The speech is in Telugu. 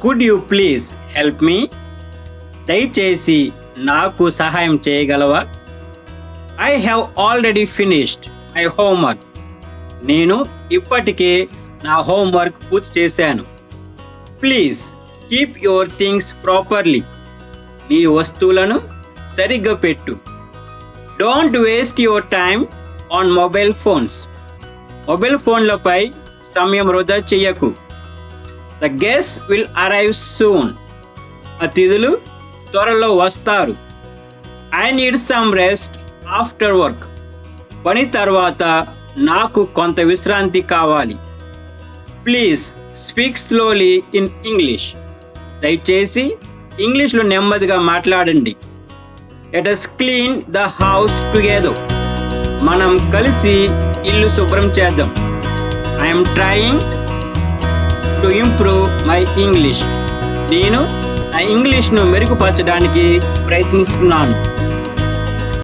Could you please help me? దయచేసి నాకు సహాయం చేయగలవా? I have already finished my homework. నేను ఇప్పటికే నా హోంవర్క్ పూర్తి చేశాను. Please keep your things properly. నీ వస్తువులను సరిగ్గా పెట్టు. Don't waste your time on mobile phones. Mobile ఫోన్లపై సమయం వృధా చెయ్యకు. The guest will arrive soon. అతిథులు త్వరలో వస్తారు. I need some rest after work. పని తర్వాత నాకు కొంత విశ్రాంతి కావాలి. Please speak slowly in English. దయచేసి ఇంగ్లీష్లో నెమ్మదిగా మాట్లాడండి. Let us clean the house together. మనం కలిసి ఇల్లు శుభ్రం చేద్దాం. I'm trying to improve my English. నేను నా ఇంగ్లీష్ను మెరుగుపరచడానికి ప్రయత్నిస్తున్నాను.